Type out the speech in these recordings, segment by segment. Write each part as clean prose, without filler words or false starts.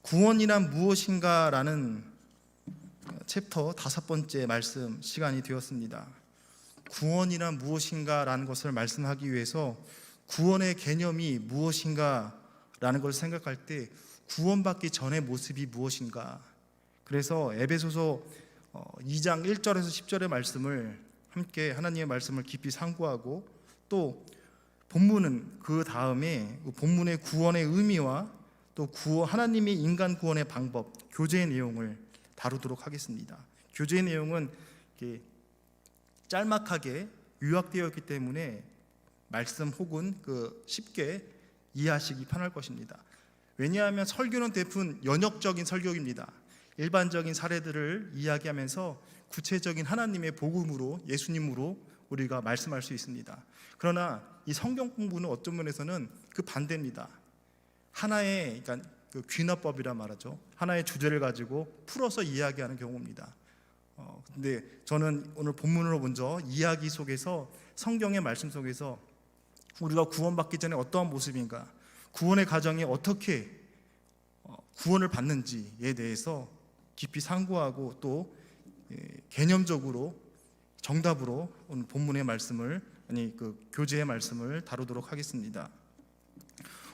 구원이란 무엇인가라는 챕터 5번째 말씀 시간이 되었습니다. 구원이란 무엇인가라는 것을 말씀하기 위해서 구원의 개념이 무엇인가라는 것을 생각할 때 구원받기 전의 모습이 무엇인가, 그래서 에베소서 2장 1절에서 10절의 말씀을 함께 하나님의 말씀을 깊이 상고하고, 또 본문은 그 다음에 본문의 구원의 의미와 또 하나님의 인간 구원의 방법, 교제의 내용을 다루도록 하겠습니다. 교제의 내용은 이렇게 짤막하게 요약되어 있기 때문에 말씀 혹은 쉽게 이해하시기 편할 것입니다. 왜냐하면 설교는 대부분 연역적인 설교입니다. 일반적인 사례들을 이야기하면서 구체적인 하나님의 복음으로, 예수님으로 우리가 말씀할 수 있습니다. 그러나 이 성경 공부는 어떤 면에서는 그 반대입니다. 하나의, 그러니까 귀납법이라 말하죠. 하나의 주제를 가지고 풀어서 이야기하는 경우입니다. 근데 저는 오늘 본문으로 먼저 이야기 속에서, 성경의 말씀 속에서 우리가 구원받기 전에 어떠한 모습인가, 구원의 과정이 어떻게 구원을 받는지에 대해서 깊이 상고하고, 또 개념적으로 정답으로 오늘 본문의 말씀을, 교제의 말씀을 다루도록 하겠습니다.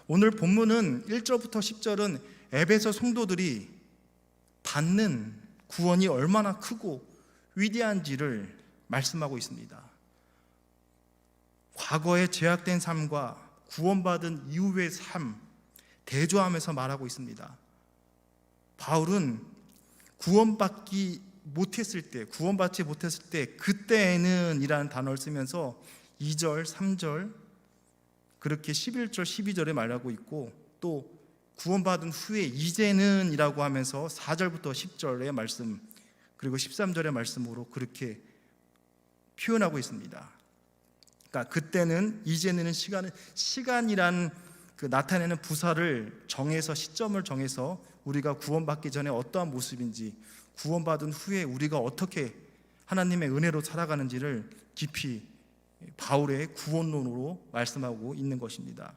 오늘 본문은 1절부터 10절은 에베소 성도들이 받는 구원이 얼마나 크고 위대한지를 말씀하고 있습니다. 과거의 죄악된 삶과 구원받은 이후의 삶 대조하면서 말하고 있습니다. 바울은 구원받지 못했을 때 그때에는 이라는 단어를 쓰면서 2절, 3절, 그렇게 11절, 12절에 말하고 있고, 또 구원받은 후에 이제는 이라고 하면서 4절부터 10절의 말씀, 그리고 13절의 말씀으로 그렇게 표현하고 있습니다. 그러니까 그때는, 이제는 시간이란 나타내는 부사를 정해서, 시점을 정해서 우리가 구원받기 전에 어떠한 모습인지, 구원받은 후에 우리가 어떻게 하나님의 은혜로 살아가는지를 깊이 바울의 구원론으로 말씀하고 있는 것입니다.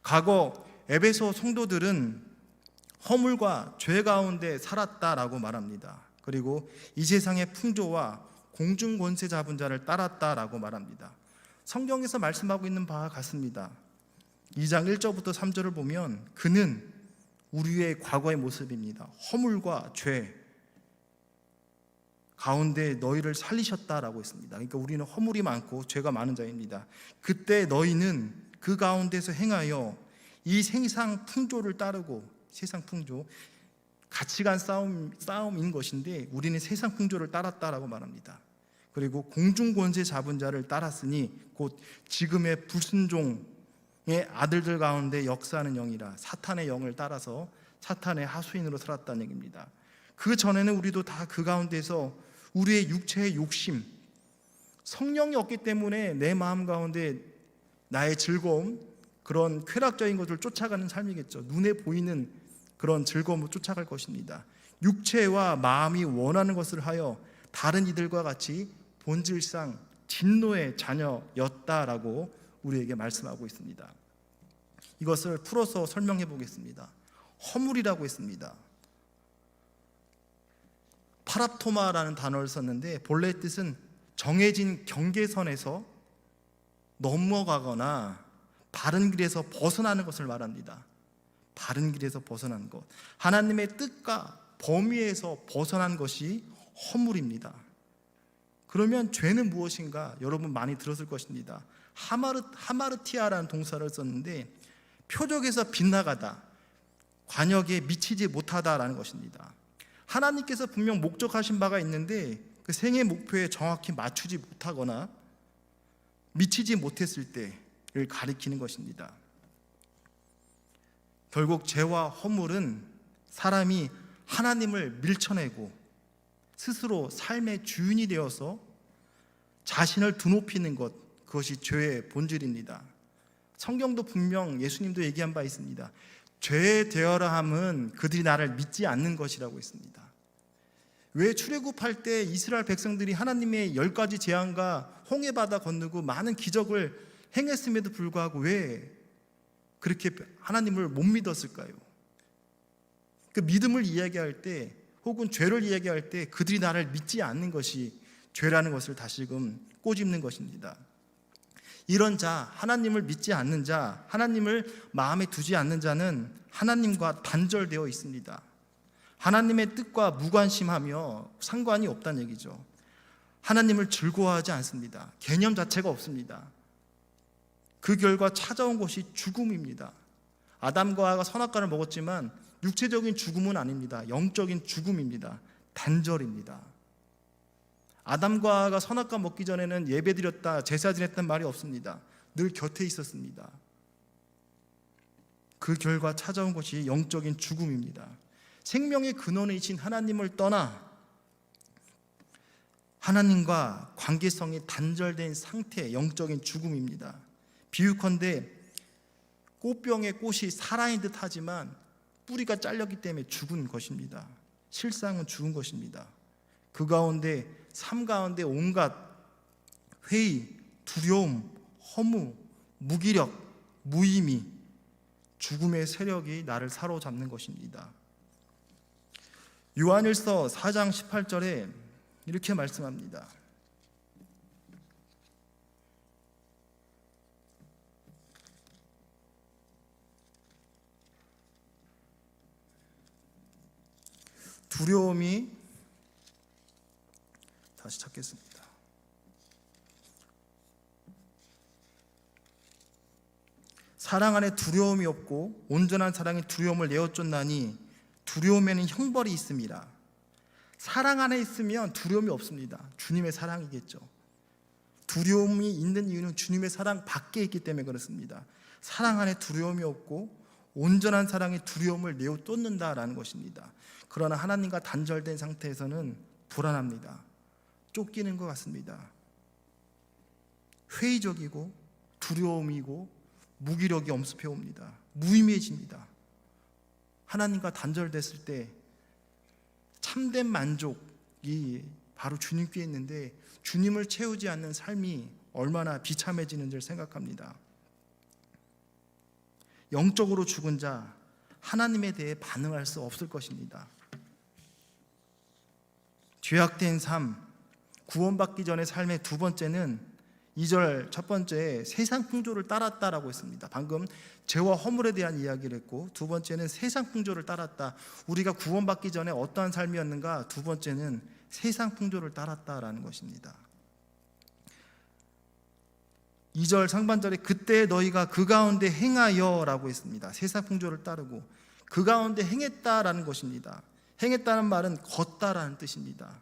과거 에베소 성도들은 허물과 죄 가운데 살았다라고 말합니다. 그리고 이 세상의 풍조와 공중 권세 잡은 자를 따랐다라고 말합니다. 성경에서 말씀하고 있는 바와 같습니다. 2장 1절부터 3절을 보면 그는 우리의 과거의 모습입니다. 허물과 죄 가운데 너희를 살리셨다라고 했습니다. 그러니까 우리는 허물이 많고 죄가 많은 자입니다. 그때 너희는 그 가운데서 행하여 이 세상 풍조를 따르고, 세상 풍조, 가치관 싸움인 것인데 우리는 세상 풍조를 따랐다라고 말합니다. 그리고 공중 권세 잡은 자를 따랐으니 곧 지금의 불순종의 아들들 가운데 역사하는 영이라, 사탄의 영을 따라서 사탄의 하수인으로 살았다는 얘기입니다. 그 전에는 우리도 다 그 가운데서 우리의 육체의 욕심, 성령이 없기 때문에 내 마음 가운데 나의 즐거움, 그런 쾌락적인 것을 쫓아가는 삶이겠죠. 눈에 보이는 그런 즐거움을 쫓아갈 것입니다. 육체와 마음이 원하는 것을 하여 다른 이들과 같이 본질상 진노의 자녀였다라고 우리에게 말씀하고 있습니다. 이것을 풀어서 설명해 보겠습니다. 허물이라고 했습니다. 파랍토마라는 단어를 썼는데 본래 뜻은 정해진 경계선에서 넘어가거나 바른 길에서 벗어나는 것을 말합니다. 바른 길에서 벗어난 것, 하나님의 뜻과 범위에서 벗어난 것이 허물입니다. 그러면 죄는 무엇인가? 여러분 많이 들었을 것입니다. 하마르티아라는 동사를 썼는데 표적에서 빗나가다, 관역에 미치지 못하다라는 것입니다. 하나님께서 분명 목적하신 바가 있는데 그 생애 목표에 정확히 맞추지 못하거나 미치지 못했을 때를 가리키는 것입니다. 결국 죄와 허물은 사람이 하나님을 밀쳐내고 스스로 삶의 주인이 되어서 자신을 드높이는 것, 그것이 죄의 본질입니다. 성경도 분명 예수님도 얘기한 바 있습니다. 죄 되어라 함은 그들이 나를 믿지 않는 것이라고 했습니다. 왜 출애굽할 때 이스라엘 백성들이 하나님의 10가지 재앙과 홍해바다 건너고 많은 기적을 행했음에도 불구하고 왜 그렇게 하나님을 못 믿었을까요? 그 믿음을 이야기할 때 혹은 죄를 이야기할 때 그들이 나를 믿지 않는 것이 죄라는 것을 다시금 꼬집는 것입니다. 이런 자, 하나님을 믿지 않는 자, 하나님을 마음에 두지 않는 자는 하나님과 단절되어 있습니다. 하나님의 뜻과 무관심하며 상관이 없다는 얘기죠. 하나님을 즐거워하지 않습니다. 개념 자체가 없습니다. 그 결과 찾아온 것이 죽음입니다. 아담과 하와가 선악과를 먹었지만 육체적인 죽음은 아닙니다. 영적인 죽음입니다. 단절입니다. 아담과 하와가 선악과 먹기 전에는 예배드렸다, 제사 지냈단 말이 없습니다. 늘 곁에 있었습니다. 그 결과 찾아온 것이 영적인 죽음입니다. 생명의 근원이신 하나님을 떠나 하나님과 관계성이 단절된 상태, 영적인 죽음입니다. 비유컨대 꽃병의 꽃이 살아있는 듯 하지만 뿌리가 잘렸기 때문에 죽은 것입니다. 실상은 죽은 것입니다. 그 가운데, 삶 가운데 온갖 회의, 두려움, 허무, 무기력, 무의미, 죽음의 세력이 나를 사로잡는 것입니다. 요한일서 4장 18절에 이렇게 말씀합니다. 두려움이, 다시 찾겠습니다. 사랑 안에 두려움이 없고 온전한 사랑이 두려움을 내어쫓나니 두려움에는 형벌이 있습니다. 사랑 안에 있으면 두려움이 없습니다. 주님의 사랑이겠죠. 두려움이 있는 이유는 주님의 사랑 밖에 있기 때문에 그렇습니다. 사랑 안에 두려움이 없고 온전한 사랑이 두려움을 내어쫓는다라는 것입니다. 그러나 하나님과 단절된 상태에서는 불안합니다. 쫓기는 것 같습니다. 회의적이고 두려움이고 무기력이 엄습해 옵니다. 무의미해집니다. 하나님과 단절됐을 때 참된 만족이 바로 주님께 있는데 주님을 채우지 않는 삶이 얼마나 비참해지는지를 생각합니다. 영적으로 죽은 자, 하나님에 대해 반응할 수 없을 것입니다. 죄악된 삶, 구원받기 전의 삶의 두 번째는 2절 첫 번째 세상 풍조를 따랐다라고 했습니다. 방금 죄와 허물에 대한 이야기를 했고, 두 번째는 세상 풍조를 따랐다. 우리가 구원받기 전에 어떠한 삶이었는가? 두 번째는 세상 풍조를 따랐다라는 것입니다. 2절 상반절에 그때 너희가 그 가운데 행하여 라고 했습니다. 세상 풍조를 따르고 그 가운데 행했다라는 것입니다. 행했다는 말은 걷다라는 뜻입니다.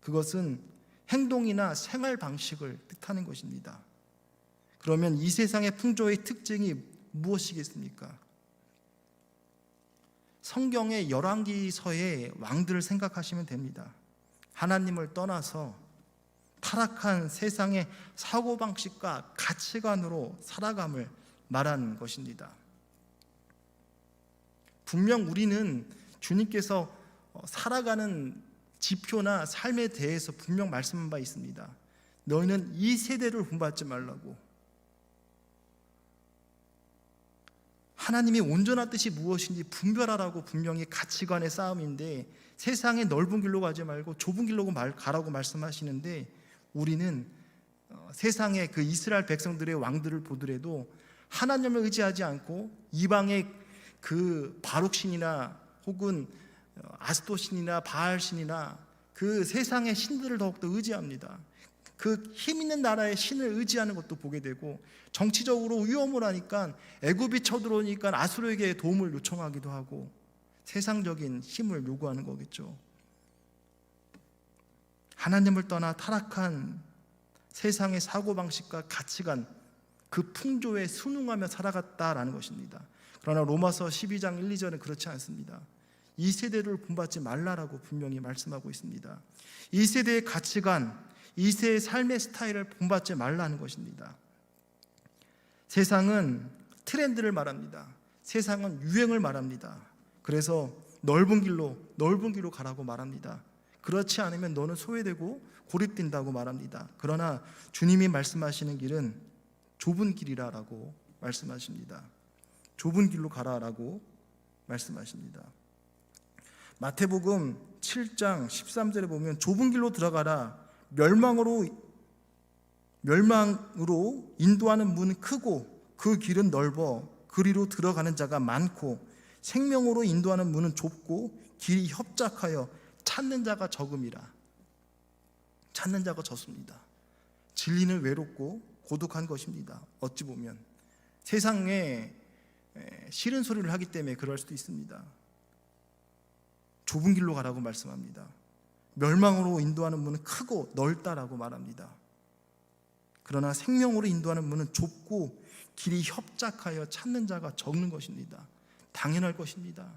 그것은 행동이나 생활 방식을 뜻하는 것입니다. 그러면 이 세상의 풍조의 특징이 무엇이겠습니까? 성경의 열왕기서의 왕들을 생각하시면 됩니다. 하나님을 떠나서 타락한 세상의 사고방식과 가치관으로 살아감을 말하는 것입니다. 분명 우리는 주님께서 살아가는 지표나 삶에 대해서 분명 말씀한 바 있습니다. 너희는 이 세대를 본받지 말라고. 하나님이 온전한 뜻이 무엇인지 분별하라고 분명히 가치관의 싸움인데, 세상의 넓은 길로 가지 말고 좁은 길로 가라고 말씀하시는데, 우리는 세상의 그 이스라엘 백성들의 왕들을 보더라도 하나님을 의지하지 않고 이방의 그 바룩신이나 혹은 아스토신이나 바알신이나 그 세상의 신들을 더욱더 의지합니다. 그 힘 있는 나라의 신을 의지하는 것도 보게 되고, 정치적으로 위험을 하니까 애굽이 쳐들어오니까 아수르에게 도움을 요청하기도 하고 세상적인 힘을 요구하는 거겠죠. 하나님을 떠나 타락한 세상의 사고방식과 가치관, 그 풍조에 순응하며 살아갔다라는 것입니다. 그러나 로마서 12장 1, 2절은 그렇지 않습니다. 이 세대를 본받지 말라라고 분명히 말씀하고 있습니다. 이 세대의 가치관, 이 세대의 삶의 스타일을 본받지 말라는 것입니다. 세상은 트렌드를 말합니다. 세상은 유행을 말합니다. 그래서 넓은 길로 가라고 말합니다. 그렇지 않으면 너는 소외되고 고립된다고 말합니다. 그러나 주님이 말씀하시는 길은 좁은 길이라고 말씀하십니다. 좁은 길로 가라라고 말씀하십니다. 마태복음 7장 13절에 보면 좁은 길로 들어가라. 멸망으로 인도하는 문은 크고 그 길은 넓어 그리로 들어가는 자가 많고 생명으로 인도하는 문은 좁고 길이 협착하여 찾는 자가 적음이라. 찾는 자가 적습니다. 진리는 외롭고 고독한 것입니다. 어찌 보면 세상에 싫은 소리를 하기 때문에 그럴 수도 있습니다. 좁은 길로 가라고 말씀합니다. 멸망으로 인도하는 문은 크고 넓다라고 말합니다. 그러나 생명으로 인도하는 문은 좁고 길이 협착하여 찾는 자가 적는 것입니다. 당연할 것입니다.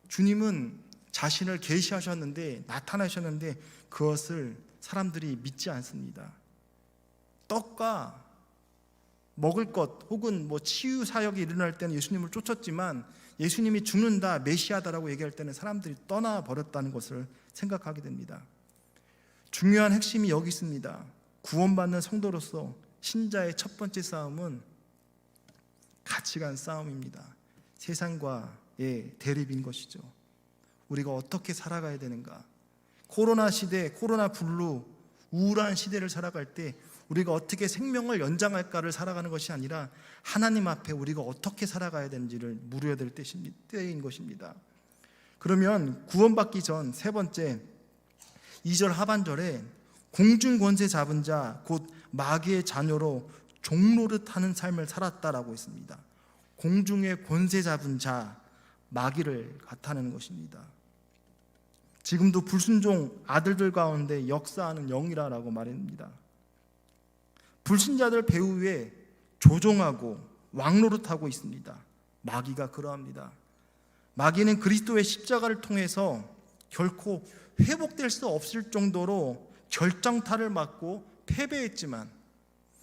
주님은 자신을 계시하셨는데, 나타나셨는데 그것을 사람들이 믿지 않습니다. 떡과 먹을 것 혹은 치유 사역이 일어날 때는 예수님을 쫓았지만 예수님이 죽는다, 메시아다라고 얘기할 때는 사람들이 떠나버렸다는 것을 생각하게 됩니다. 중요한 핵심이 여기 있습니다. 구원받는 성도로서 신자의 첫 번째 싸움은 가치관 싸움입니다. 세상과의 대립인 것이죠. 우리가 어떻게 살아가야 되는가? 코로나 시대, 코로나 블루, 우울한 시대를 살아갈 때 우리가 어떻게 생명을 연장할까를 살아가는 것이 아니라 하나님 앞에 우리가 어떻게 살아가야 되는지를 물어야 될 때인 것입니다. 그러면 구원받기 전 세 번째 2절 하반절에 공중 권세 잡은 자 곧 마귀의 자녀로 종노릇 하는 삶을 살았다라고 했습니다. 공중의 권세 잡은 자, 마귀를 나타내는 것입니다. 지금도 불순종 아들들 가운데 역사하는 영이라고 말합니다. 불신자들 배후에 조종하고 왕노릇하고 있습니다. 마귀가 그러합니다. 마귀는 그리스도의 십자가를 통해서 결코 회복될 수 없을 정도로 결정타를 맞고 패배했지만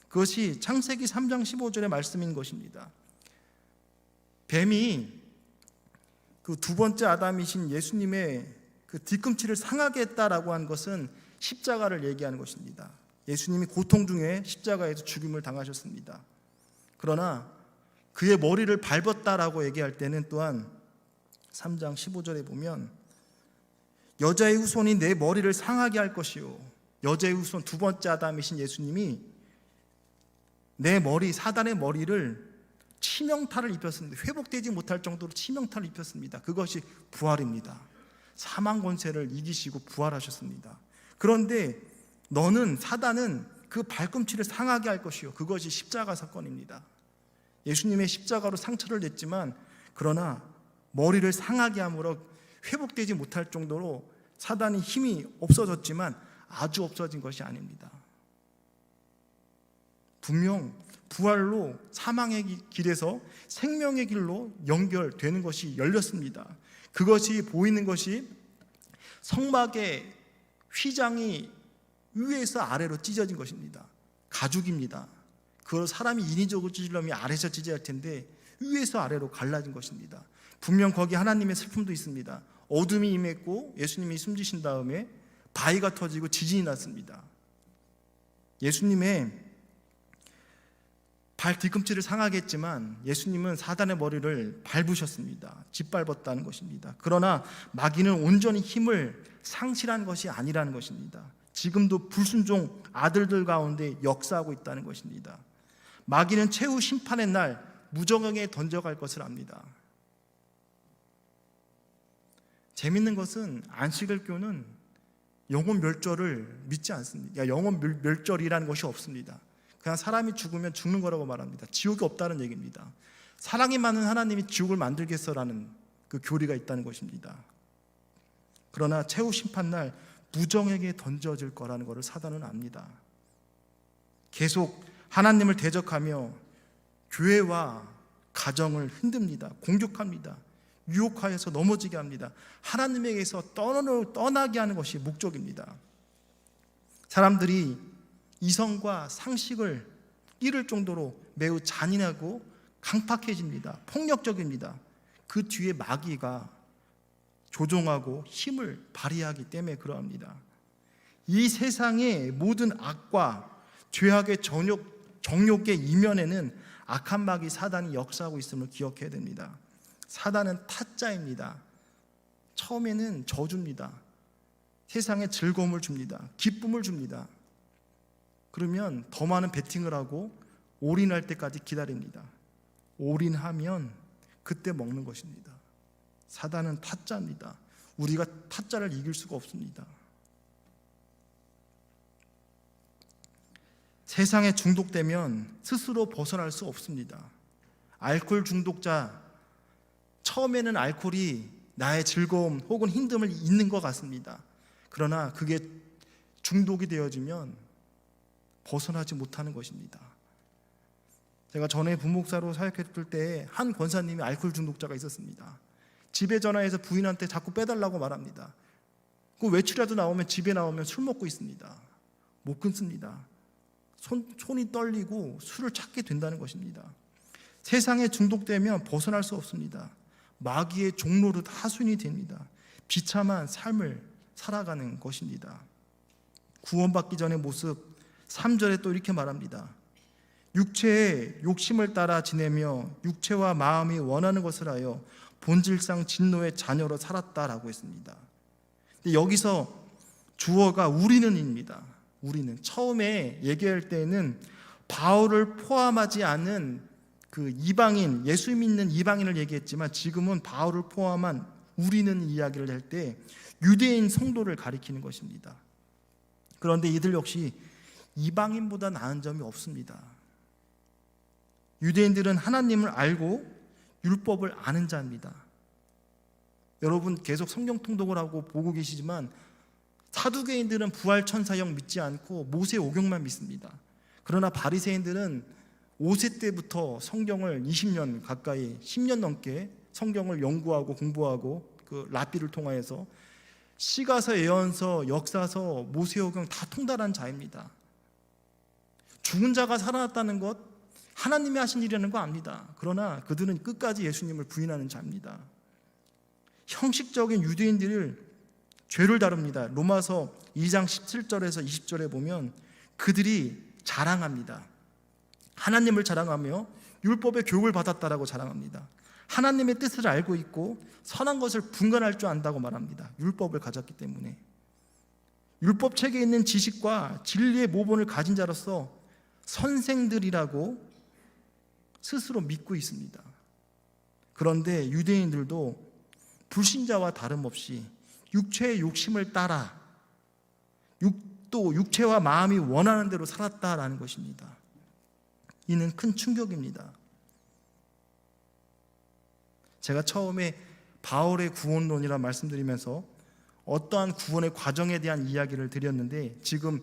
그것이 창세기 3장 15절의 말씀인 것입니다. 뱀이 그 두 번째 아담이신 예수님의 그 뒤꿈치를 상하게 했다라고 한 것은 십자가를 얘기하는 것입니다. 예수님이 고통 중에 십자가에서 죽임을 당하셨습니다. 그러나 그의 머리를 밟았다라고 얘기할 때는 또한 3장 15절에 보면 여자의 후손이 내 머리를 상하게 할 것이요, 여자의 후손 두 번째 아담이신 예수님이 내 머리, 사단의 머리를 치명타를 입혔습니다. 회복되지 못할 정도로 치명타를 입혔습니다. 그것이 부활입니다. 사망 권세를 이기시고 부활하셨습니다. 그런데 너는, 사단은 그 발꿈치를 상하게 할 것이요, 그것이 십자가 사건입니다. 예수님의 십자가로 상처를 냈지만 그러나 머리를 상하게 함으로 회복되지 못할 정도로 사단이 힘이 없어졌지만 아주 없어진 것이 아닙니다. 분명 부활로 사망의 길에서 생명의 길로 연결되는 것이 열렸습니다. 그것이 보이는 것이 성막의 휘장이 위에서 아래로 찢어진 것입니다. 가죽입니다. 그걸 사람이 인위적으로 찢으려면 아래서 찢어야 할 텐데 위에서 아래로 갈라진 것입니다. 분명 거기 하나님의 슬픔도 있습니다. 어둠이 임했고 예수님이 숨지신 다음에 바위가 터지고 지진이 났습니다. 예수님의 발 뒤꿈치를 상하게 했지만 예수님은 사단의 머리를 밟으셨습니다. 짓밟았다는 것입니다. 그러나 마귀는 온전히 힘을 상실한 것이 아니라는 것입니다. 지금도 불순종 아들들 가운데 역사하고 있다는 것입니다. 마귀는 최후 심판의 날 무정형에 던져갈 것을 압니다. 재밌는 것은 안식일교는 영혼 멸절을 믿지 않습니다. 영혼 멸절이라는 것이 없습니다. 그냥 사람이 죽으면 죽는 거라고 말합니다. 지옥이 없다는 얘기입니다. 사랑이 많은 하나님이 지옥을 만들겠어라는 그 교리가 있다는 것입니다. 그러나 최후 심판날 무정에게 던져질 거라는 것을 사단은 압니다. 계속 하나님을 대적하며 교회와 가정을 흔듭니다. 공격합니다. 유혹하여서 넘어지게 합니다. 하나님에게서 떠나게 하는 것이 목적입니다. 사람들이 이성과 상식을 잃을 정도로 매우 잔인하고 강팍해집니다. 폭력적입니다. 그 뒤에 마귀가 조종하고 힘을 발휘하기 때문에 그러합니다. 이 세상의 모든 악과 죄악의 정욕의 이면에는 악한 마귀 사단이 역사하고 있음을 기억해야 됩니다. 사단은 타짜입니다. 처음에는 저주입니다. 세상에 즐거움을 줍니다. 기쁨을 줍니다. 그러면 더 많은 베팅을 하고 올인할 때까지 기다립니다. 올인하면 그때 먹는 것입니다. 사단은 타짜입니다. 우리가 타짜를 이길 수가 없습니다. 세상에 중독되면 스스로 벗어날 수 없습니다. 알코올 중독자, 처음에는 알코올이 나의 즐거움 혹은 힘듦을 잊는 것 같습니다. 그러나 그게 중독이 되어지면 벗어나지 못하는 것입니다. 제가 전에 부목사로 사역했을 때 한 권사님이 알코올 중독자가 있었습니다. 집에 전화해서 부인한테 자꾸 빼달라고 말합니다. 그 외출이라도 나오면 집에 나오면 술 먹고 있습니다. 못 끊습니다. 손이 떨리고 술을 찾게 된다는 것입니다. 세상에 중독되면 벗어날 수 없습니다. 마귀의 종노릇 하순이 됩니다. 비참한 삶을 살아가는 것입니다. 구원받기 전의 모습 3절에 또 이렇게 말합니다. 육체의 욕심을 따라 지내며 육체와 마음이 원하는 것을 하여 본질상 진노의 자녀로 살았다라고 했습니다. 근데 여기서 주어가 우리는입니다. 우리는 처음에 얘기할 때는 바울을 포함하지 않은 그 이방인, 예수 믿는 이방인을 얘기했지만 지금은 바울을 포함한 우리는 이야기를 할 때 유대인 성도를 가리키는 것입니다. 그런데 이들 역시 이방인보다 나은 점이 없습니다. 유대인들은 하나님을 알고 율법을 아는 자입니다. 여러분 계속 성경 통독을 하고 보고 계시지만 사두개인들은 부활천사형 믿지 않고 모세 오경만 믿습니다. 그러나 바리새인들은 5세 때부터 성경을 20년 가까이 10년 넘게 성경을 연구하고 공부하고 그 랍비를 통하여서 시가서, 예언서, 역사서, 모세오경 다 통달한 자입니다. 죽은 자가 살아났다는 것 하나님이 하신 일이라는 거 압니다. 그러나 그들은 끝까지 예수님을 부인하는 자입니다. 형식적인 유대인들을 죄를 다룹니다. 로마서 2장 17절에서 20절에 보면 그들이 자랑합니다. 하나님을 자랑하며 율법의 교육을 받았다라고 자랑합니다. 하나님의 뜻을 알고 있고 선한 것을 분간할 줄 안다고 말합니다. 율법을 가졌기 때문에. 율법책에 있는 지식과 진리의 모본을 가진 자로서 선생들이라고 스스로 믿고 있습니다. 그런데 유대인들도 불신자와 다름없이 육체의 욕심을 따라 또 육체와 마음이 원하는 대로 살았다라는 것입니다. 이는 큰 충격입니다. 제가 처음에 바울의 구원론이라 말씀드리면서 어떠한 구원의 과정에 대한 이야기를 드렸는데 지금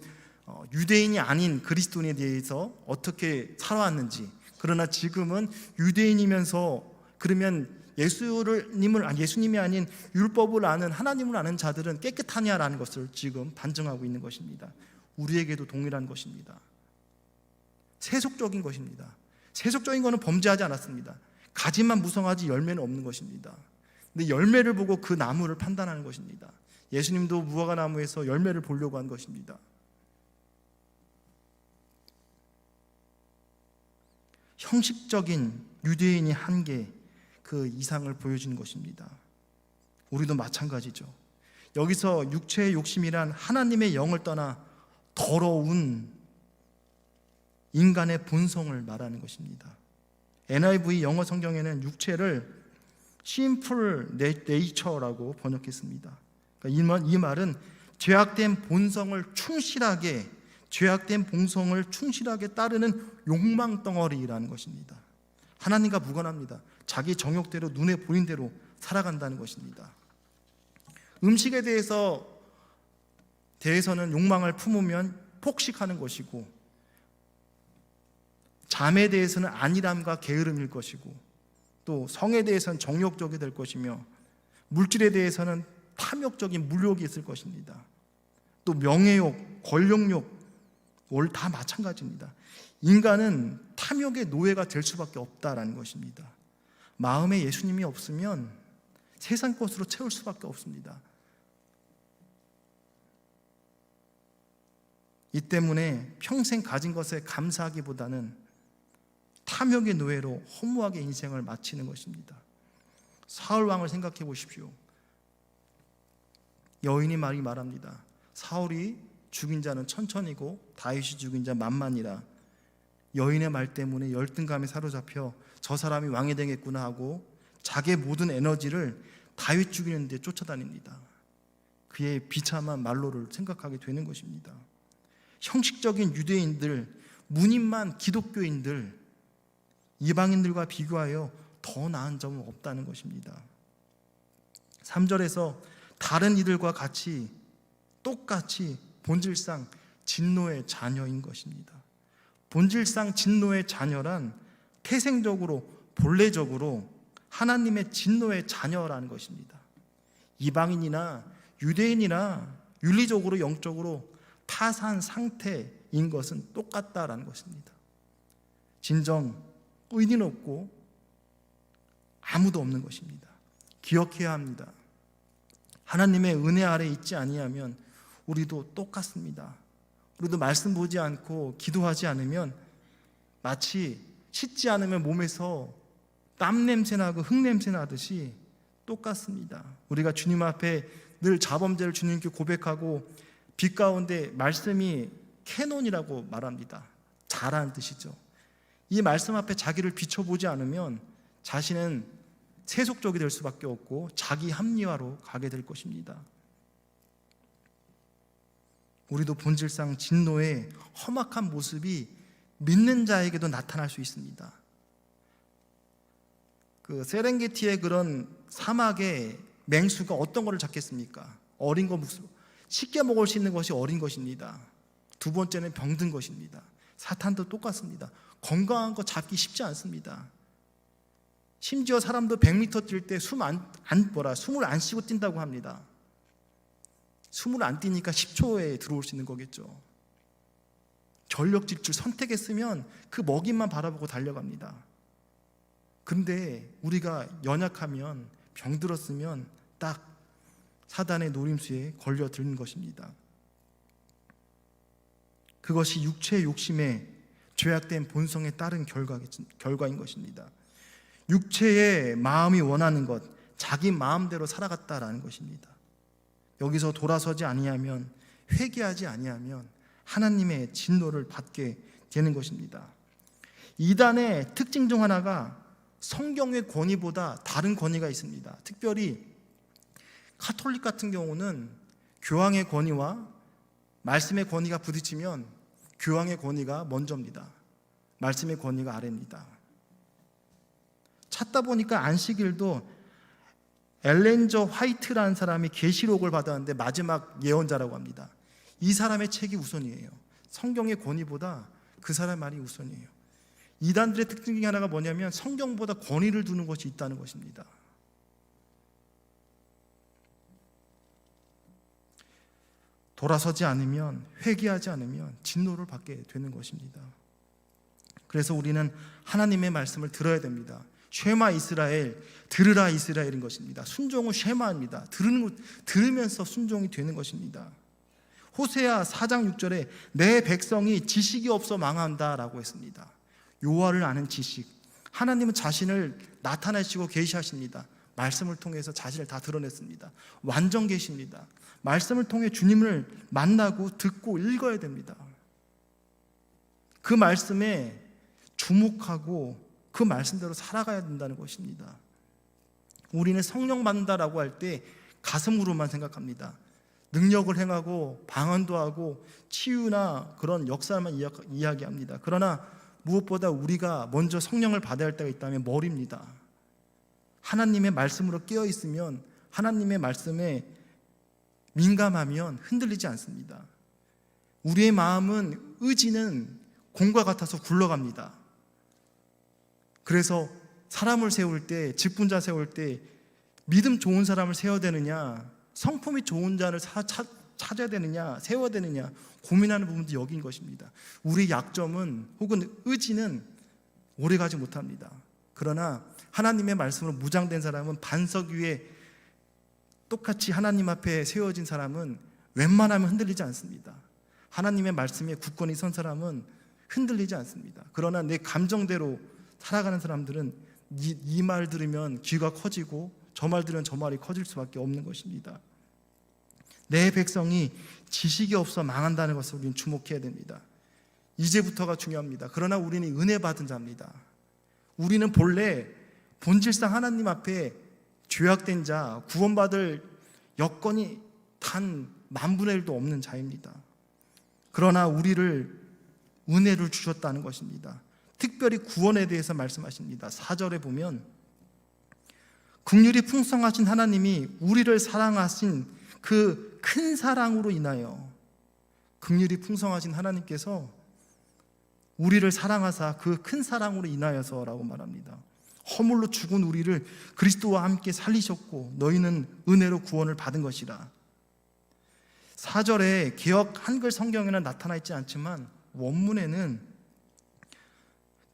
유대인이 아닌 그리스도인에 대해서 어떻게 살아왔는지, 그러나 지금은 유대인이면서 그러면 예수님이 아닌 율법을 아는 하나님을 아는 자들은 깨끗하냐라는 것을 지금 반증하고 있는 것입니다. 우리에게도 동일한 것입니다. 세속적인 것입니다. 세속적인 것은 범죄하지 않았습니다. 가지만 무성하지 열매는 없는 것입니다. 근데 열매를 보고 그 나무를 판단하는 것입니다. 예수님도 무화과 나무에서 열매를 보려고 한 것입니다. 형식적인 유대인이 한 게 그 이상을 보여주는 것입니다. 우리도 마찬가지죠. 여기서 육체의 욕심이란 하나님의 영을 떠나 더러운 인간의 본성을 말하는 것입니다. NIV 영어 성경에는 육체를 sinful nature라고 번역했습니다. 그러니까 이 말은 죄악된 본성을 충실하게 따르는 욕망 덩어리라는 것입니다. 하나님과 무관합니다. 자기 정욕대로 눈에 보인 대로 살아간다는 것입니다. 음식에 대해서는 욕망을 품으면 폭식하는 것이고, 잠에 대해서는 안일함과 게으름일 것이고, 또 성에 대해서는 정욕적이 될 것이며, 물질에 대해서는 탐욕적인 물욕이 있을 것입니다. 또 명예욕, 권력욕, 다 마찬가지입니다. 인간은 탐욕의 노예가 될 수밖에 없다라는 것입니다. 마음에 예수님이 없으면 세상 것으로 채울 수밖에 없습니다. 이 때문에 평생 가진 것에 감사하기보다는 탐욕의 노예로 허무하게 인생을 마치는 것입니다. 사울 왕을 생각해 보십시오. 여인이 말합니다. 사울이 죽인 자는 천천히고 다윗이 죽인 자 만만이라. 여인의 말 때문에 열등감에 사로잡혀 저 사람이 왕이 되겠구나 하고 자기의 모든 에너지를 다윗 죽이는 데 쫓아다닙니다. 그의 비참한 말로를 생각하게 되는 것입니다. 형식적인 유대인들, 문인만 기독교인들, 이방인들과 비교하여 더 나은 점은 없다는 것입니다. 3절에서 다른 이들과 같이 똑같이 본질상 진노의 자녀인 것입니다. 본질상 진노의 자녀란 태생적으로 본래적으로 하나님의 진노의 자녀라는 것입니다. 이방인이나 유대인이나 윤리적으로 영적으로 타산 상태인 것은 똑같다라는 것입니다. 진정 의리는 없고 아무도 없는 것입니다. 기억해야 합니다. 하나님의 은혜 아래 있지 아니하면 우리도 똑같습니다. 우리도 말씀 보지 않고 기도하지 않으면 마치 씻지 않으면 몸에서 땀 냄새 나고 흙 냄새 나듯이 똑같습니다. 우리가 주님 앞에 늘 자범죄를 주님께 고백하고 빛 가운데 말씀이 캐논이라고 말합니다. 잘하는 뜻이죠. 이 말씀 앞에 자기를 비춰보지 않으면 자신은 세속적이 될 수밖에 없고 자기 합리화로 가게 될 것입니다. 우리도 본질상 진노의 험악한 모습이 믿는 자에게도 나타날 수 있습니다. 그 세렝게티의 그런 사막의 맹수가 어떤 것을 잡겠습니까? 어린 거 쉽게 먹을 수 있는 것이 어린 것입니다. 두 번째는 병든 것입니다. 사탄도 똑같습니다. 건강한 거 잡기 쉽지 않습니다. 심지어 사람도 100m 뛸 때 숨을 안 쉬고 뛴다고 합니다. 숨을 안 뛰니까 10초에 들어올 수 있는 거겠죠. 전력 질주 선택했으면 그 먹이만 바라보고 달려갑니다. 그런데 우리가 연약하면 병들었으면 딱 사단의 노림수에 걸려드는 것입니다. 그것이 육체의 욕심에 죄악된 본성에 따른 결과인 것입니다. 육체의 마음이 원하는 것, 자기 마음대로 살아갔다라는 것입니다. 여기서 돌아서지 아니하면, 회개하지 아니하면 하나님의 진노를 받게 되는 것입니다. 이단의 특징 중 하나가 성경의 권위보다 다른 권위가 있습니다. 특별히 가톨릭 같은 경우는 교황의 권위와 말씀의 권위가 부딪히면 교황의 권위가 먼저입니다. 말씀의 권위가 아래입니다. 찾다 보니까 안식일도 엘렌저 화이트라는 사람이 계시록을 받았는데 마지막 예언자라고 합니다. 이 사람의 책이 우선이에요. 성경의 권위보다 그 사람의 말이 우선이에요. 이단들의 특징 중에 하나가 뭐냐면 성경보다 권위를 두는 것이 있다는 것입니다. 돌아서지 않으면, 회개하지 않으면 진노를 받게 되는 것입니다. 그래서 우리는 하나님의 말씀을 들어야 됩니다. 쉐마 이스라엘, 들으라 이스라엘인 것입니다. 순종은 쉐마입니다. 들으면서 순종이 되는 것입니다. 호세아 4장 6절에 내 백성이 지식이 없어 망한다라고 했습니다. 여호와를 아는 지식, 하나님은 자신을 나타내시고 계시하십니다. 말씀을 통해서 자신을 다 드러냈습니다. 완전 계십니다. 말씀을 통해 주님을 만나고 듣고 읽어야 됩니다. 그 말씀에 주목하고 그 말씀대로 살아가야 된다는 것입니다. 우리는 성령 받는다라고 할 때 가슴으로만 생각합니다. 능력을 행하고 방언도 하고 치유나 그런 역사만 이야기합니다. 그러나 무엇보다 우리가 먼저 성령을 받아야 할 때가 있다면 머리입니다. 하나님의 말씀으로 깨어 있으면, 하나님의 말씀에 민감하면 흔들리지 않습니다. 우리의 마음은, 의지는 공과 같아서 굴러갑니다. 그래서 사람을 세울 때, 직분자 세울 때 믿음 좋은 사람을 세워야 되느냐, 성품이 좋은 자를 찾아야 되느냐, 세워야 되느냐 고민하는 부분도 여기인 것입니다. 우리의 약점은, 혹은 의지는 오래가지 못합니다. 그러나 하나님의 말씀으로 무장된 사람은, 반석 위에 똑같이 하나님 앞에 세워진 사람은 웬만하면 흔들리지 않습니다. 하나님의 말씀에 굳건히 선 사람은 흔들리지 않습니다. 그러나 내 감정대로, 살아가는 사람들은 이 말 들으면 귀가 커지고 저 말 들으면 저 말이 커질 수밖에 없는 것입니다. 내 백성이 지식이 없어 망한다는 것을 우리는 주목해야 됩니다. 이제부터가 중요합니다. 그러나 우리는 은혜 받은 자입니다. 우리는 본래 본질상 하나님 앞에 죄악된 자, 구원받을 여건이 단 10,000분의 1도 없는 자입니다. 그러나 우리를 은혜를 주셨다는 것입니다. 특별히 구원에 대해서 말씀하십니다. 4절에 보면 긍휼이 풍성하신 하나님이 우리를 사랑하신 그 큰 사랑으로 인하여, 긍휼이 풍성하신 하나님께서 우리를 사랑하사 그 큰 사랑으로 인하여서라고 말합니다. 허물로 죽은 우리를 그리스도와 함께 살리셨고 너희는 은혜로 구원을 받은 것이라. 4절에 개역 한글 성경에는 나타나 있지 않지만 원문에는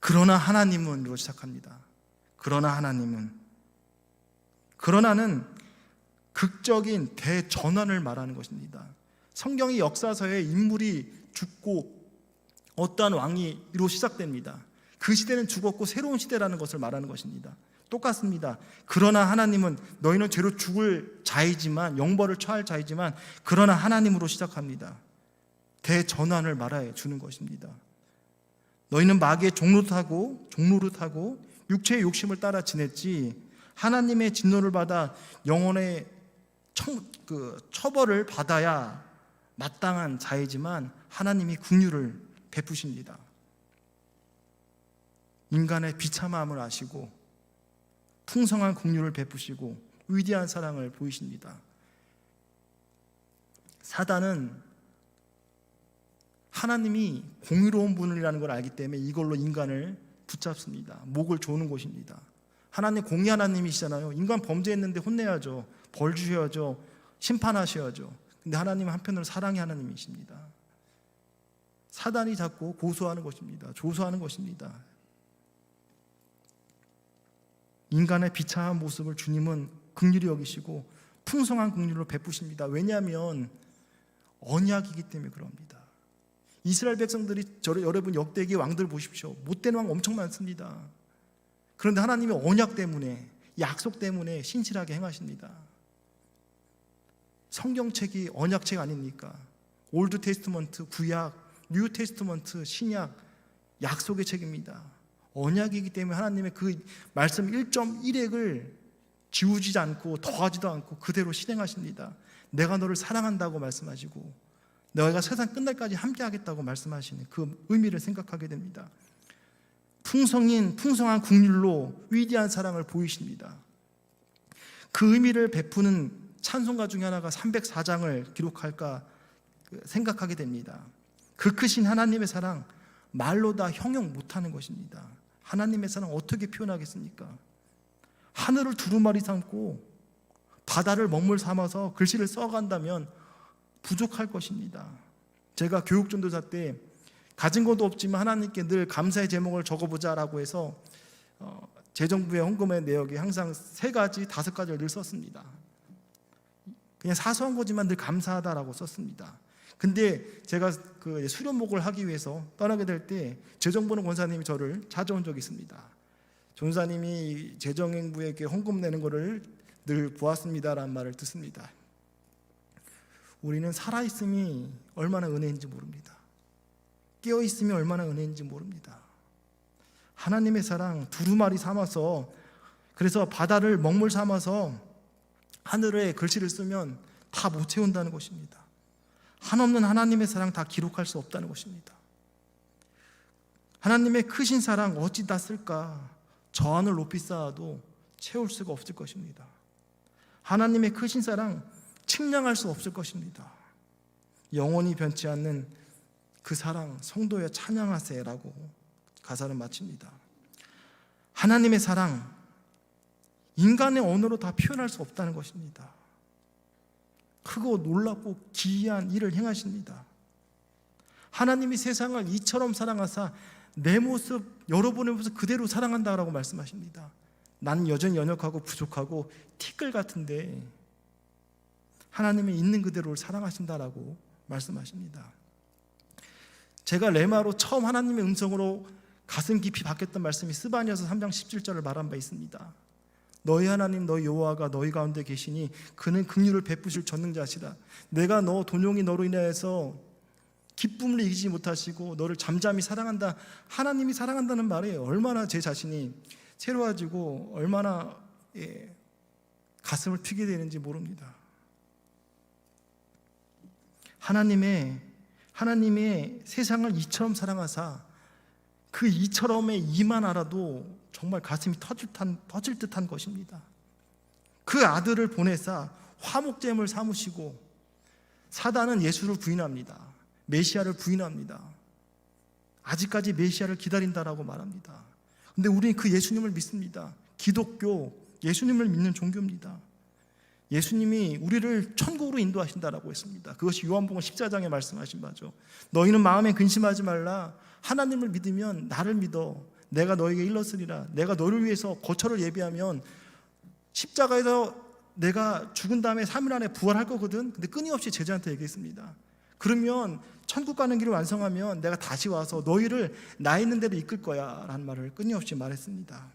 그러나 하나님은으로 시작합니다. 그러나 하나님은, 그러나는 극적인 대전환을 말하는 것입니다. 성경의 역사서에 인물이 죽고 어떠한 왕이로 시작됩니다. 그 시대는 죽었고 새로운 시대라는 것을 말하는 것입니다. 똑같습니다. 그러나 하나님은, 너희는 죄로 죽을 자이지만, 영벌을 처할 자이지만 그러나 하나님으로 시작합니다. 대전환을 말해 주는 것입니다. 너희는 마귀의 종노릇하고 육체의 욕심을 따라 지냈지 하나님의 진노를 받아 영혼의 처벌을 받아야 마땅한 자이지만 하나님이 긍휼을 베푸십니다. 인간의 비참함을 아시고 풍성한 긍휼을 베푸시고 위대한 사랑을 보이십니다. 사단은 하나님이 공의로운 분이라는 걸 알기 때문에 이걸로 인간을 붙잡습니다. 목을 조는 것입니다. 하나님 공의 하나님이시잖아요. 인간 범죄했는데 혼내야죠. 벌 주셔야죠. 심판하셔야죠. 근데 하나님은 한편으로 사랑의 하나님이십니다. 사단이 자꾸 고소하는 것입니다. 조소하는 것입니다. 인간의 비참한 모습을 주님은 긍휼히 여기시고 풍성한 긍휼로 베푸십니다. 왜냐하면 언약이기 때문에 그럽니다. 이스라엘 백성들이 여러분 역대기 왕들 보십시오. 못된 왕 엄청 많습니다. 그런데 하나님의 언약 때문에, 약속 때문에 신실하게 행하십니다. 성경책이 언약책 아닙니까? 올드 테스트먼트, 구약, 뉴 테스트먼트, 신약, 약속의 책입니다. 언약이기 때문에 하나님의 그 말씀 1.1핵을 지우지 않고 더하지도 않고 그대로 실행하십니다. 내가 너를 사랑한다고 말씀하시고 너희가 세상 끝날까지 함께 하겠다고 말씀하시는 그 의미를 생각하게 됩니다. 풍성한 긍휼로 위대한 사랑을 보이십니다. 그 의미를 베푸는 찬송가 중에 하나가 304장을 기록할까 생각하게 됩니다. 그 크신 하나님의 사랑, 말로 다 형용 못하는 것입니다. 하나님의 사랑 어떻게 표현하겠습니까? 하늘을 두루마리 삼고 바다를 먹물 삼아서 글씨를 써간다면 부족할 것입니다. 제가 교육전도사 때 가진 것도 없지만 하나님께 늘 감사의 제목을 적어보자라고 해서 재정부의 헌금의 내역에 항상 3가지, 5가지를 늘 썼습니다. 그냥 사소한 거지만 늘 감사하다라고 썼습니다. 근데 제가 그 수련목을 하기 위해서 떠나게 될 때 재정부는 권사님이 저를 찾아온 적이 있습니다. 전사님이 재정행부에게 헌금 내는 거를 늘 보았습니다라는 말을 듣습니다. 우리는 살아있음이 얼마나 은혜인지 모릅니다. 깨어있음이 얼마나 은혜인지 모릅니다. 하나님의 사랑 두루마리 삼아서, 그래서 바다를 먹물 삼아서 하늘에 글씨를 쓰면 다 못 채운다는 것입니다. 한없는 하나님의 사랑 다 기록할 수 없다는 것입니다. 하나님의 크신 사랑 어찌 다 쓸까? 저 하늘 높이 쌓아도 채울 수가 없을 것입니다. 하나님의 크신 사랑 측량할 수 없을 것입니다. 영원히 변치 않는 그 사랑 성도여 찬양하세라고 가사를 마칩니다. 하나님의 사랑 인간의 언어로 다 표현할 수 없다는 것입니다. 크고 놀랍고 기이한 일을 행하십니다. 하나님이 세상을 이처럼 사랑하사 내 모습, 여러분의 모습 그대로 사랑한다라고 말씀하십니다. 난 여전히 연약하고 부족하고 티끌 같은데 하나님이 있는 그대로를 사랑하신다라고 말씀하십니다. 제가 레마로 처음 하나님의 음성으로 가슴 깊이 박혔던 말씀이 스바냐서 3장 17절을 말한 바 있습니다. 너희 하나님 너희 여호와가 너희 가운데 계시니 그는 긍휼을 베푸실 전능자시다. 내가 너 돈용이 너로 인하여서 기쁨을 이기지 못하시고 너를 잠잠히 사랑한다. 하나님이 사랑한다는 말에 얼마나 제 자신이 새로워지고 얼마나 가슴을 튀게 되는지 모릅니다. 하나님의 세상을 이처럼 사랑하사 그 이처럼의 이만 알아도 정말 가슴이 터질 듯한 것입니다. 그 아들을 보내사 화목제물 삼으시고, 사단은 예수를 부인합니다. 메시아를 부인합니다. 아직까지 메시아를 기다린다라고 말합니다. 근데 우리는 그 예수님을 믿습니다. 기독교, 예수님을 믿는 종교입니다. 예수님이 우리를 천국으로 인도하신다라고 했습니다. 그것이 요한복음 14장에 말씀하신 바죠. 너희는 마음에 근심하지 말라. 하나님을 믿으면 나를 믿어. 내가 너에게 일렀으리라. 내가 너를 위해서 거처를 예비하면 십자가에서 내가 죽은 다음에 3일 안에 부활할 거거든. 근데 끊임없이 제자한테 얘기했습니다. 그러면 천국 가는 길을 완성하면 내가 다시 와서 너희를 나 있는 대로 이끌 거야 라는 말을 끊임없이 말했습니다.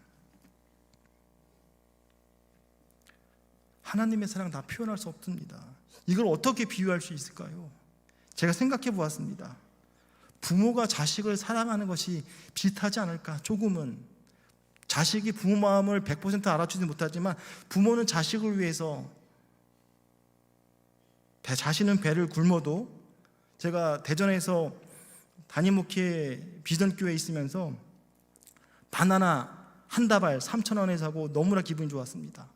하나님의 사랑 다 표현할 수 없습니다. 이걸 어떻게 비유할 수 있을까요? 제가 생각해 보았습니다. 부모가 자식을 사랑하는 것이 비슷하지 않을까? 조금은. 자식이 부모 마음을 100% 알아주지 못하지만 부모는 자식을 위해서 자신은 배를 굶어도, 제가 대전에서 담임 목회 비전교회에 있으면서 바나나 한 다발 3,000원에 사고 너무나 기분이 좋았습니다.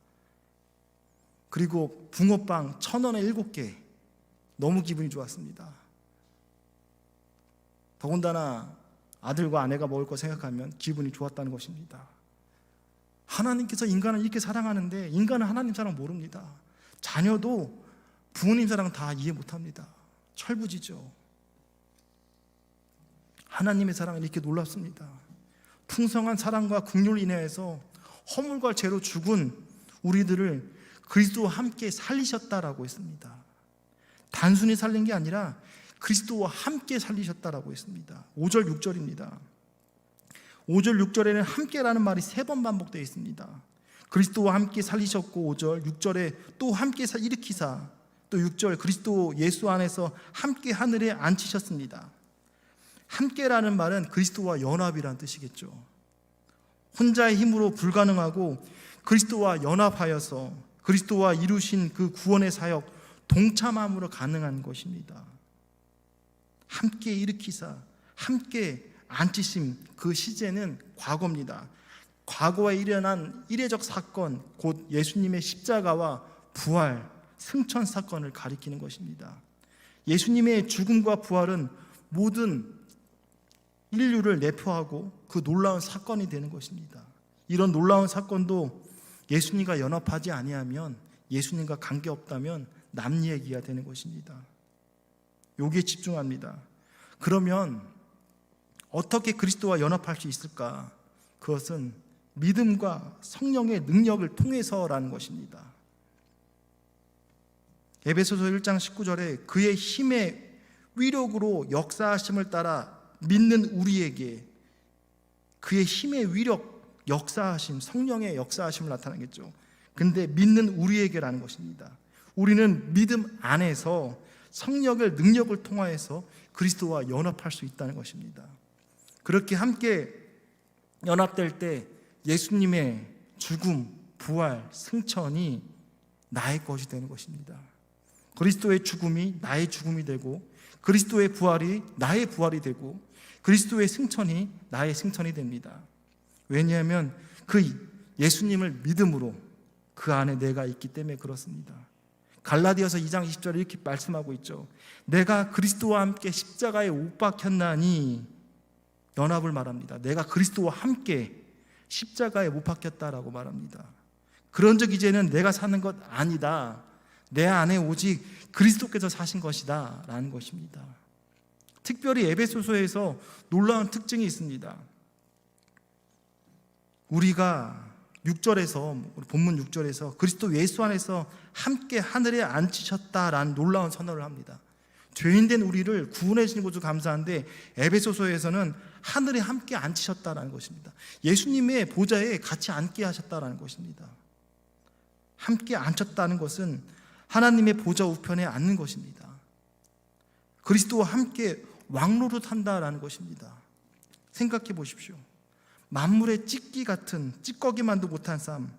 그리고 붕어빵 1,000원에 7개, 너무 기분이 좋았습니다. 더군다나 아들과 아내가 먹을 거 생각하면 기분이 좋았다는 것입니다. 하나님께서 인간을 이렇게 사랑하는데 인간은 하나님 사랑 모릅니다. 자녀도 부모님 사랑 다 이해 못합니다. 철부지죠. 하나님의 사랑은 이렇게 놀랍습니다. 풍성한 사랑과 긍휼을 인하여서 허물과 죄로 죽은 우리들을 그리스도와 함께 살리셨다라고 했습니다. 단순히 살린 게 아니라 그리스도와 함께 살리셨다라고 했습니다. 5절 6절입니다. 5절 6절에는 함께라는 말이 3번 반복되어 있습니다. 그리스도와 함께 살리셨고, 5절 6절에 또 함께 일으키사, 또 6절 그리스도 예수 안에서 함께 하늘에 앉히셨습니다. 함께라는 말은 그리스도와 연합이라는 뜻이겠죠. 혼자의 힘으로 불가능하고 그리스도와 연합하여서 그리스도와 이루신 그 구원의 사역 동참함으로 가능한 것입니다. 함께 일으키사, 함께 앉히심, 그 시제는 과거입니다. 과거에 일어난 이례적 사건, 곧 예수님의 십자가와 부활, 승천 사건을 가리키는 것입니다. 예수님의 죽음과 부활은 모든 인류를 내포하고 그 놀라운 사건이 되는 것입니다. 이런 놀라운 사건도 예수님과 연합하지 아니하면, 예수님과 관계없다면 남 얘기가 되는 것입니다. 여기에 집중합니다. 그러면 어떻게 그리스도와 연합할 수 있을까? 그것은 믿음과 성령의 능력을 통해서라는 것입니다. 에베소서 1장 19절에 그의 힘의 위력으로 역사하심을 따라 믿는 우리에게, 그의 힘의 위력, 역사하심, 성령의 역사하심을 나타나겠죠. 근데 믿는 우리에게라는 것입니다. 우리는 믿음 안에서 성령의 능력을 통하여서 그리스도와 연합할 수 있다는 것입니다. 그렇게 함께 연합될 때 예수님의 죽음, 부활, 승천이 나의 것이 되는 것입니다. 그리스도의 죽음이 나의 죽음이 되고, 그리스도의 부활이 나의 부활이 되고, 그리스도의 승천이 나의 승천이 됩니다. 왜냐하면 그 예수님을 믿음으로 그 안에 내가 있기 때문에 그렇습니다. 갈라디아서 2장 20절에 이렇게 말씀하고 있죠. 내가 그리스도와 함께 십자가에 못 박혔나니, 연합을 말합니다. 내가 그리스도와 함께 십자가에 못 박혔다라고 말합니다. 그런즉 이제는 내가 사는 것 아니다. 내 안에 오직 그리스도께서 사신 것이다 라는 것입니다. 특별히 에베소서에서 놀라운 특징이 있습니다. 우리가 6절에서, 본문 6절에서 그리스도 예수 안에서 함께 하늘에 앉히셨다라는 놀라운 선언을 합니다. 죄인된 우리를 구원해 주신 것도 감사한데, 에베소서에서는 하늘에 함께 앉히셨다는 것입니다. 예수님의 보좌에 같이 앉게 하셨다는 것입니다. 함께 앉혔다는 것은 하나님의 보좌 우편에 앉는 것입니다. 그리스도와 함께 왕노릇 한다라는 것입니다. 생각해 보십시오. 만물의 찢기 같은 찌꺼기만도 못한 삶,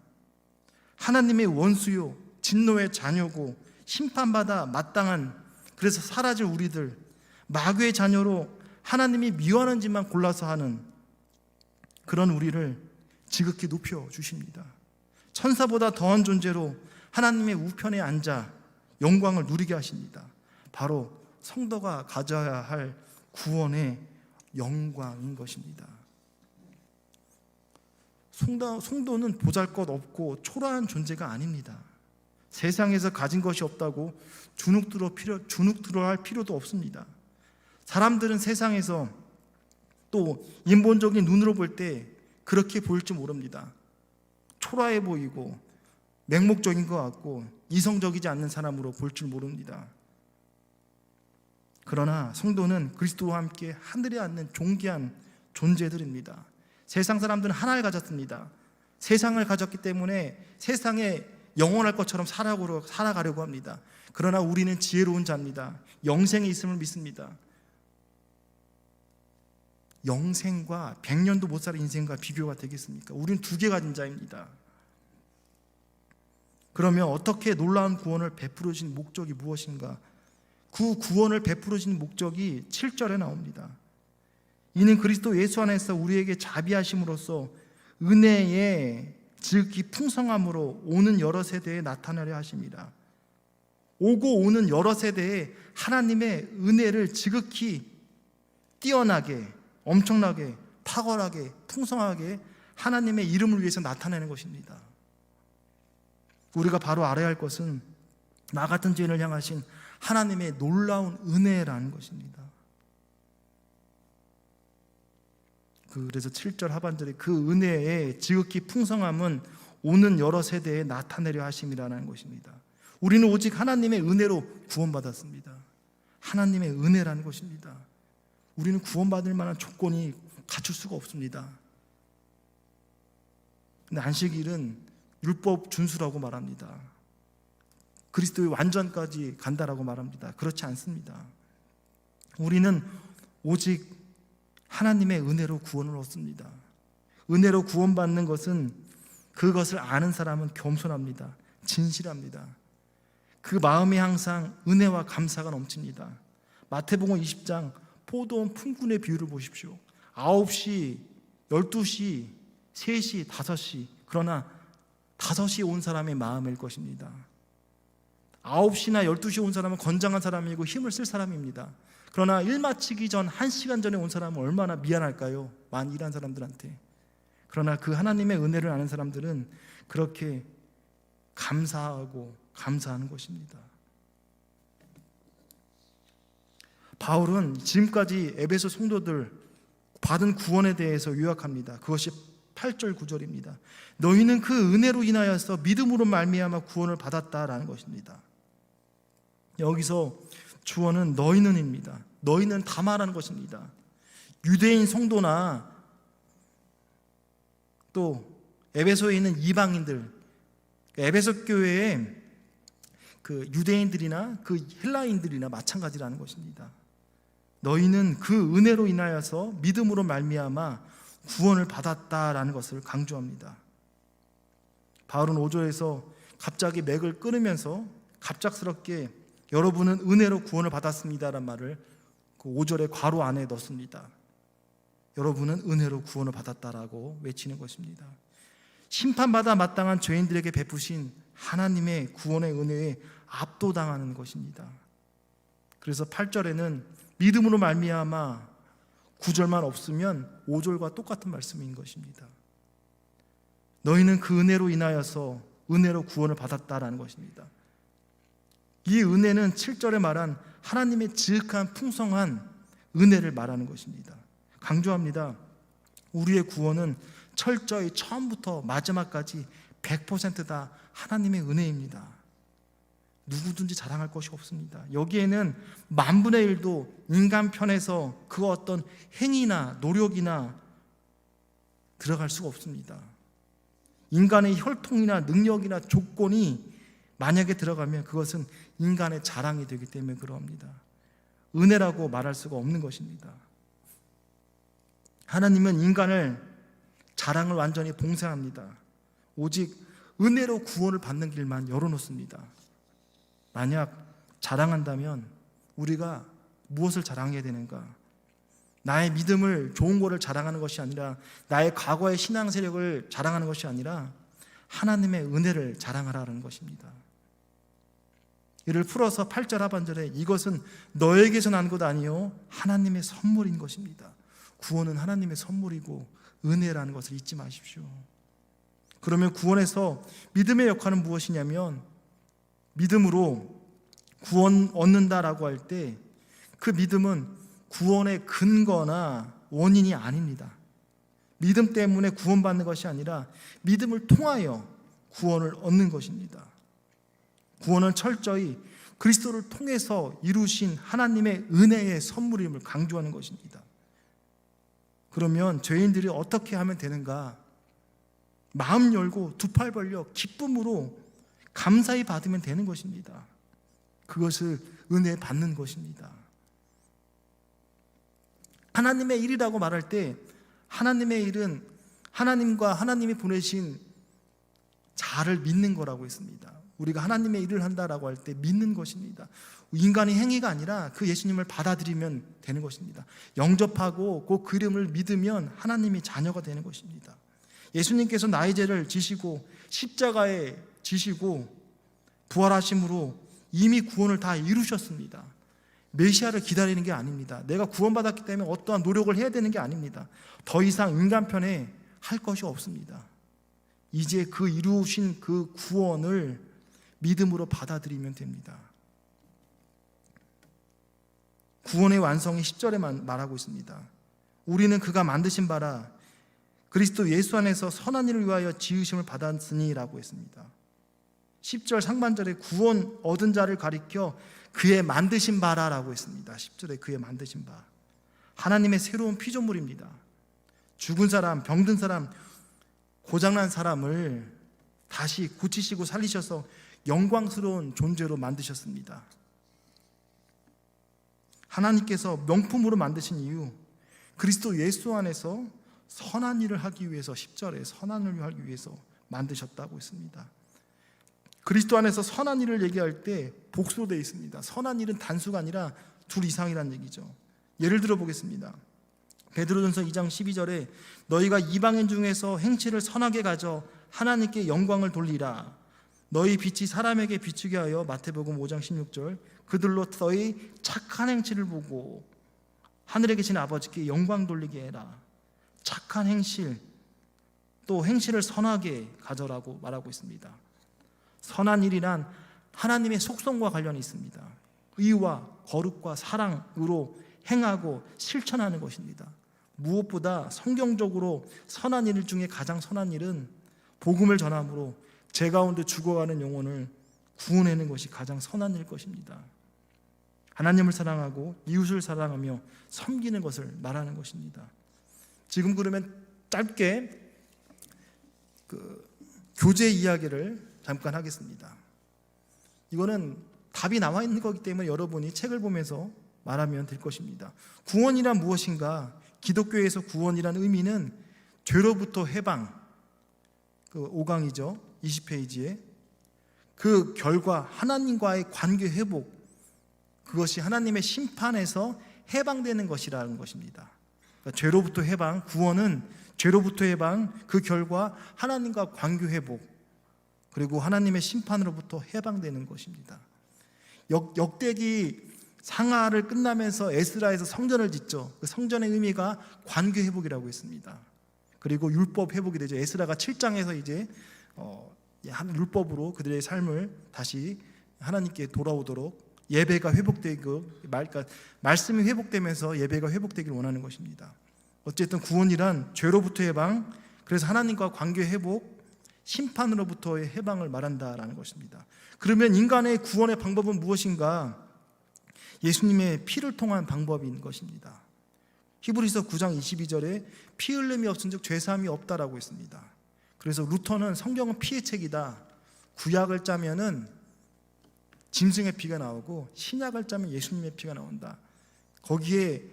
하나님의 원수요 진노의 자녀고 심판받아 마땅한, 그래서 사라질 우리들, 마귀의 자녀로 하나님이 미워하는 짓만 골라서 하는 그런 우리를 지극히 높여주십니다. 천사보다 더한 존재로 하나님의 우편에 앉아 영광을 누리게 하십니다. 바로 성도가 가져야 할 구원의 영광인 것입니다. 성도는 보잘것없고 초라한 존재가 아닙니다. 세상에서 가진 것이 없다고 주눅들어 할 필요도 없습니다. 사람들은 세상에서 또 인본적인 눈으로 볼 때 그렇게 보일 줄 모릅니다. 초라해 보이고 맹목적인 것 같고 이성적이지 않는 사람으로 볼 줄 모릅니다. 그러나 성도는 그리스도와 함께 하늘에 앉는 존귀한 존재들입니다. 세상 사람들은 하나를 가졌습니다. 세상을 가졌기 때문에 세상에 영원할 것처럼 살아가려고 합니다. 그러나 우리는 지혜로운 자입니다. 영생에 있음을 믿습니다. 영생과 100년도 못 살 인생과 비교가 되겠습니까? 우리는 두 개 가진 자입니다. 그러면 어떻게 놀라운 구원을 베풀어 주신 목적이 무엇인가? 그 구원을 베풀어 주신 목적이 7절에 나옵니다. 이는 그리스도 예수 안에서 우리에게 자비하심으로써 은혜의 지극히 풍성함으로 오는 여러 세대에 나타나려 하십니다. 오고 오는 여러 세대에 하나님의 은혜를 지극히 뛰어나게, 엄청나게, 탁월하게, 풍성하게 하나님의 이름을 위해서 나타내는 것입니다. 우리가 바로 알아야 할 것은 나 같은 죄인을 향하신 하나님의 놀라운 은혜라는 것입니다. 그래서 7절 하반절에 그 은혜의 지극히 풍성함은 오는 여러 세대에 나타내려 하심이라는 것입니다. 우리는 오직 하나님의 은혜로 구원받았습니다. 하나님의 은혜라는 것입니다. 우리는 구원받을 만한 조건이 갖출 수가 없습니다. 근데 안식일은 율법 준수라고 말합니다. 그리스도의 완전까지 간다라고 말합니다. 그렇지 않습니다. 우리는 오직 하나님의 은혜로 구원을 얻습니다. 은혜로 구원받는 것은 그것을 아는 사람은 겸손합니다. 진실합니다. 그 마음이 항상 은혜와 감사가 넘칩니다. 마태복음 20장 포도원 품꾼의 비유를 보십시오. 9시, 12시, 3시, 5시, 그러나 5시에 온 사람의 마음일 것입니다. 9시나 12시에 온 사람은 건장한 사람이고 힘을 쓸 사람입니다. 그러나 일 마치기 전 1시간 전에 온 사람은 얼마나 미안할까요? 많이 일한 사람들한테. 그러나 그 하나님의 은혜를 아는 사람들은 그렇게 감사하고 감사하는 것입니다. 바울은 지금까지 에베소 성도들 받은 구원에 대해서 요약합니다. 그것이 8절 9절입니다. 너희는 그 은혜로 인하여서 믿음으로 말미암아 구원을 받았다라는 것입니다. 여기서 주어는 너희는입니다. 너희는 다 말하는 것입니다. 유대인 성도나 또 에베소에 있는 이방인들, 에베소 교회에 그 유대인들이나 그 헬라인들이나 마찬가지라는 것입니다. 너희는 그 은혜로 인하여서 믿음으로 말미암아 구원을 받았다라는 것을 강조합니다. 바울은 5절에서 갑자기 맥을 끊으면서 갑작스럽게 여러분은 은혜로 구원을 받았습니다라는 말을 그 5절의 괄호 안에 넣습니다. 여러분은 은혜로 구원을 받았다라고 외치는 것입니다. 심판받아 마땅한 죄인들에게 베푸신 하나님의 구원의 은혜에 압도당하는 것입니다. 그래서 8절에는 믿음으로 말미암아 9절만 없으면 5절과 똑같은 말씀인 것입니다. 너희는 그 은혜로 인하여서 은혜로 구원을 받았다라는 것입니다. 이 은혜는 7절에 말한 하나님의 지극한 풍성한 은혜를 말하는 것입니다. 강조합니다. 우리의 구원은 철저히 처음부터 마지막까지 100% 다 하나님의 은혜입니다. 누구든지 자랑할 것이 없습니다. 여기에는 만분의 일도 인간 편에서 그 어떤 행위나 노력이나 들어갈 수가 없습니다. 인간의 혈통이나 능력이나 조건이 만약에 들어가면 그것은 인간의 자랑이 되기 때문에 그러합니다. 은혜라고 말할 수가 없는 것입니다. 하나님은 인간을 자랑을 완전히 봉쇄합니다. 오직 은혜로 구원을 받는 길만 열어놓습니다. 만약 자랑한다면 우리가 무엇을 자랑해야 되는가? 나의 믿음을, 좋은 거를 자랑하는 것이 아니라, 나의 과거의 신앙 세력을 자랑하는 것이 아니라 하나님의 은혜를 자랑하라는 것입니다. 이를 풀어서 8절 하반절에 이것은 너에게서 난 것 아니요 하나님의 선물인 것입니다. 구원은 하나님의 선물이고 은혜라는 것을 잊지 마십시오. 그러면 구원에서 믿음의 역할은 무엇이냐면, 믿음으로 구원 얻는다라고 할 때 그 믿음은 구원의 근거나 원인이 아닙니다. 믿음 때문에 구원받는 것이 아니라 믿음을 통하여 구원을 얻는 것입니다. 구원은 철저히 그리스도를 통해서 이루신 하나님의 은혜의 선물임을 강조하는 것입니다. 그러면 죄인들이 어떻게 하면 되는가? 마음 열고 두 팔 벌려 기쁨으로 감사히 받으면 되는 것입니다. 그것을 은혜 받는 것입니다. 하나님의 일이라고 말할 때 하나님의 일은 하나님과 하나님이 보내신 자를 믿는 거라고 했습니다. 우리가 하나님의 일을 한다라고 할 때 믿는 것입니다. 인간의 행위가 아니라 그 예수님을 받아들이면 되는 것입니다. 영접하고 그 이름을 믿으면 하나님이 자녀가 되는 것입니다. 예수님께서 나의 죄를 지시고 십자가에 지시고 부활하심으로 이미 구원을 다 이루셨습니다. 메시아를 기다리는 게 아닙니다. 내가 구원받았기 때문에 어떠한 노력을 해야 되는 게 아닙니다. 더 이상 인간 편에 할 것이 없습니다. 이제 그 이루신 그 구원을 믿음으로 받아들이면 됩니다. 구원의 완성이 10절에 말하고 있습니다. 우리는 그가 만드신 바라 그리스도 예수 안에서 선한 일을 위하여 지으심을 받았으니 라고 했습니다. 10절 상반절에 구원 얻은 자를 가리켜 그의 만드신 바라라고 했습니다. 10절에 그의 만드신 바, 하나님의 새로운 피조물입니다. 죽은 사람, 병든 사람, 고장난 사람을 다시 고치시고 살리셔서 영광스러운 존재로 만드셨습니다. 하나님께서 명품으로 만드신 이유, 그리스도 예수 안에서 선한 일을 하기 위해서, 10절에 선한 일을 하기 위해서 만드셨다고 했습니다. 그리스도 안에서 선한 일을 얘기할 때 복수로 되어 있습니다. 선한 일은 단수가 아니라 둘 이상이라는 얘기죠. 예를 들어 보겠습니다. 베드로전서 2장 12절에 너희가 이방인 중에서 행실을 선하게 가져 하나님께 영광을 돌리라. 너희 빛이 사람에게 비추게 하여, 마태복음 5장 16절, 그들로 너희 착한 행실을 보고 하늘에 계신 아버지께 영광 돌리게 해라. 착한 행실, 또 행실을 선하게 가져라고 말하고 있습니다. 선한 일이란 하나님의 속성과 관련이 있습니다. 의와 거룩과 사랑으로 행하고 실천하는 것입니다. 무엇보다 성경적으로 선한 일 중에 가장 선한 일은 복음을 전함으로 죄 가운데 죽어가는 영혼을 구원하는 것이 가장 선한 일일 것입니다. 하나님을 사랑하고 이웃을 사랑하며 섬기는 것을 말하는 것입니다. 지금 그러면 짧게 교제 이야기를 잠깐 하겠습니다. 이거는 답이 나와 있는 거기 때문에 여러분이 책을 보면서 말하면 될 것입니다. 구원이란 무엇인가? 기독교에서 구원이란 의미는 죄로부터 해방, 5강이죠. 20페이지에 그 결과 하나님과의 관계 회복, 그것이 하나님의 심판에서 해방되는 것이라는 것입니다. 그러니까 죄로부터 해방, 구원은 죄로부터 해방, 그 결과 하나님과 관계 회복, 그리고 하나님의 심판으로부터 해방되는 것입니다. 역대기 상하를 끝나면서 에스라에서 성전을 짓죠. 그 성전의 의미가 관계 회복이라고 했습니다. 그리고 율법 회복이 되죠. 에스라가 7장에서 이제 율법으로 그들의 삶을 다시 하나님께 돌아오도록 예배가 회복되고, 그러니까 말씀이 회복되면서 예배가 회복되기를 원하는 것입니다. 어쨌든 구원이란 죄로부터 해방, 그래서 하나님과 관계 회복, 심판으로부터의 해방을 말한다라는 것입니다. 그러면 인간의 구원의 방법은 무엇인가? 예수님의 피를 통한 방법인 것입니다. 히브리서 9장 22절에 피 흘림이 없은즉 죄사함이 없다라고 했습니다. 그래서 루터는 성경은 피의 책이다. 구약을 짜면은 짐승의 피가 나오고 신약을 짜면 예수님의 피가 나온다. 거기에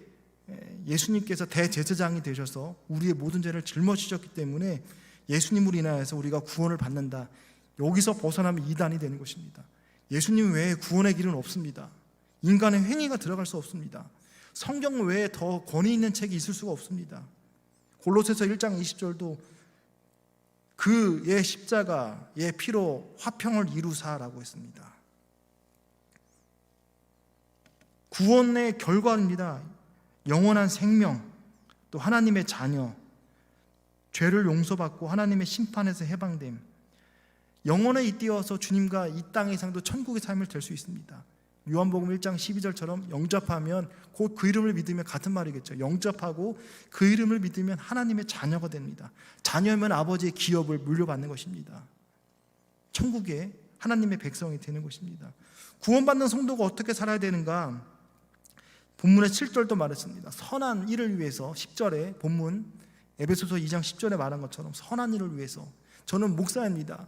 예수님께서 대제사장이 되셔서 우리의 모든 죄를 짊어지셨기 때문에 예수님으로 인하여서 우리가 구원을 받는다. 여기서 벗어나면 이단이 되는 것입니다. 예수님 외에 구원의 길은 없습니다. 인간의 행위가 들어갈 수 없습니다. 성경 외에 더 권위 있는 책이 있을 수가 없습니다. 골로새서 1장 20절도 그의 십자가의 피로 화평을 이루사라고 했습니다. 구원의 결과입니다. 영원한 생명, 또 하나님의 자녀, 죄를 용서받고 하나님의 심판에서 해방됨, 영원에 잇대어서 주님과 이 땅의 삶도 천국의 삶을 될 수 있습니다. 요한복음 1장 12절처럼 영접하면 곧 그 이름을 믿으면 같은 말이겠죠. 영접하고 그 이름을 믿으면 하나님의 자녀가 됩니다. 자녀면 아버지의 기업을 물려받는 것입니다. 천국의 하나님의 백성이 되는 것입니다. 구원받는 성도가 어떻게 살아야 되는가? 본문의 7절도 말했습니다. 선한 일을 위해서 10절에 본문 에베소서 2장 10절에 말한 것처럼 선한 일을 위해서. 저는 목사입니다.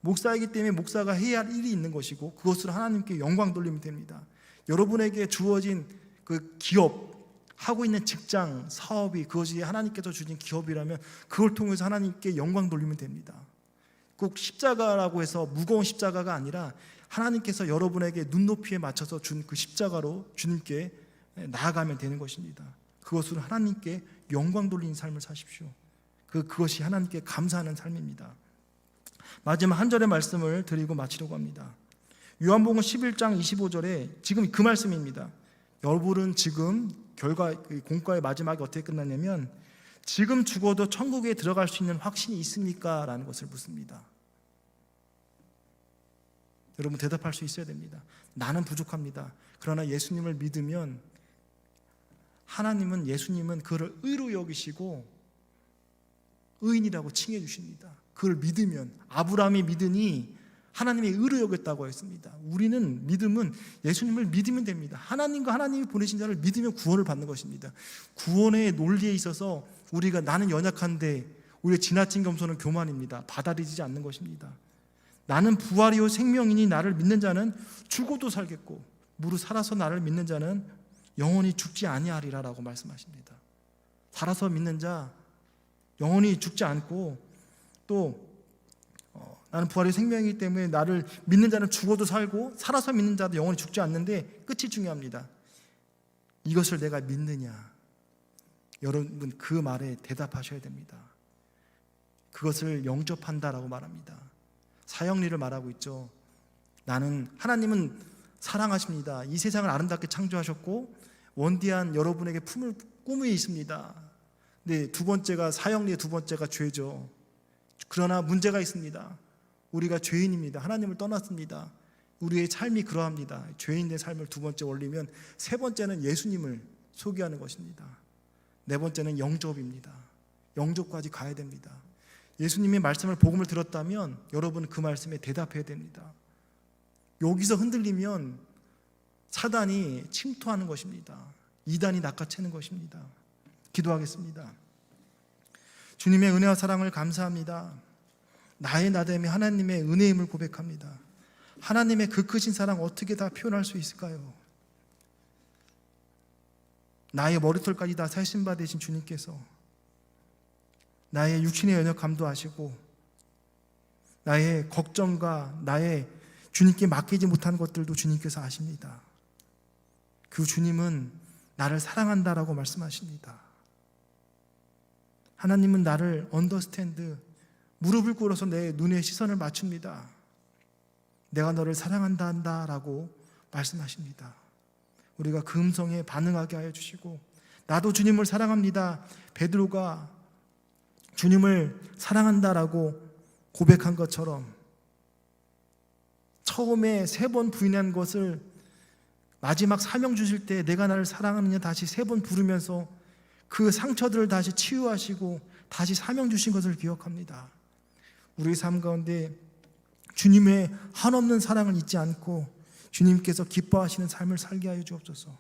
목사이기 때문에 목사가 해야 할 일이 있는 것이고 그것으로 하나님께 영광 돌리면 됩니다. 여러분에게 주어진 그 기업, 하고 있는 직장, 사업이 그것이 하나님께서 주신 기업이라면 그걸 통해서 하나님께 영광 돌리면 됩니다. 꼭 십자가라고 해서 무거운 십자가가 아니라 하나님께서 여러분에게 눈높이에 맞춰서 준 그 십자가로 주님께 나아가면 되는 것입니다. 그것으로 하나님께 영광 돌리는 삶을 사십시오. 그것이 하나님께 감사하는 삶입니다. 마지막 한 절의 말씀을 드리고 마치려고 합니다. 요한복음 11장 25절에 지금 그 말씀입니다. 여러분은 지금 공과의 마지막이 어떻게 끝났냐면 지금 죽어도 천국에 들어갈 수 있는 확신이 있습니까? 라는 것을 묻습니다. 여러분 대답할 수 있어야 됩니다. 나는 부족합니다. 그러나 예수님을 믿으면 하나님은 예수님은 그를 의로 여기시고 의인이라고 칭해 주십니다. 그걸 믿으면 아브라함이 믿으니 하나님이 의로 여겼다고 했습니다. 우리는 믿음은 예수님을 믿으면 됩니다. 하나님과 하나님이 보내신 자를 믿으면 구원을 받는 것입니다. 구원의 논리에 있어서 우리가 나는 연약한데 우리의 지나친 겸손은 교만입니다. 받아들이지 않는 것입니다. 나는 부활이요 생명이니 나를 믿는 자는 죽어도 살겠고 무릇 살아서 나를 믿는 자는 영원히 죽지 아니하리라라고 말씀하십니다. 살아서 믿는 자 영원히 죽지 않고 또 나는 부활의 생명이기 때문에 나를 믿는 자는 죽어도 살고 살아서 믿는 자도 영원히 죽지 않는데 끝이 중요합니다. 이것을 내가 믿느냐? 여러분 그 말에 대답하셔야 됩니다. 그것을 영접한다라고 말합니다. 사형리를 말하고 있죠. 나는 하나님은 사랑하십니다. 이 세상을 아름답게 창조하셨고 원대한 여러분에게 품을 꿈이 있습니다. 근데 두 번째가 사형리의 두 번째가 죄죠. 그러나 문제가 있습니다. 우리가 죄인입니다. 하나님을 떠났습니다. 우리의 삶이 그러합니다. 죄인의 삶을 두 번째 올리면 세 번째는 예수님을 소개하는 것입니다. 네 번째는 영접입니다. 영접까지 가야 됩니다. 예수님의 말씀을 복음을 들었다면 여러분 그 말씀에 대답해야 됩니다. 여기서 흔들리면 사단이 침투하는 것입니다. 이단이 낚아채는 것입니다. 기도하겠습니다. 주님의 은혜와 사랑을 감사합니다. 나의 나됨이 하나님의 은혜임을 고백합니다. 하나님의 그 크신 사랑 어떻게 다 표현할 수 있을까요? 나의 머리털까지 다 살신받으신 주님께서 나의 육신의 연약함도 아시고 나의 걱정과 나의 주님께 맡기지 못한 것들도 주님께서 아십니다. 그 주님은 나를 사랑한다라고 말씀하십니다. 하나님은 나를 언더스탠드, 무릎을 꿇어서 내 눈에 시선을 맞춥니다. 내가 너를 사랑한다라고 말씀하십니다. 우리가 그 음성에 반응하게 하여 주시고 나도 주님을 사랑합니다. 베드로가 주님을 사랑한다라고 고백한 것처럼 처음에 3번 부인한 것을 마지막 사명 주실 때 내가 나를 사랑하느냐 다시 3번 부르면서 그 상처들을 다시 치유하시고 다시 사명 주신 것을 기억합니다. 우리 삶 가운데 주님의 한없는 사랑을 잊지 않고 주님께서 기뻐하시는 삶을 살게 하여 주옵소서.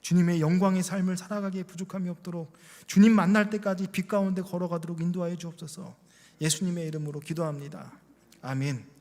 주님의 영광의 삶을 살아가기에 부족함이 없도록 주님 만날 때까지 빛 가운데 걸어가도록 인도하여 주옵소서. 예수님의 이름으로 기도합니다. 아멘.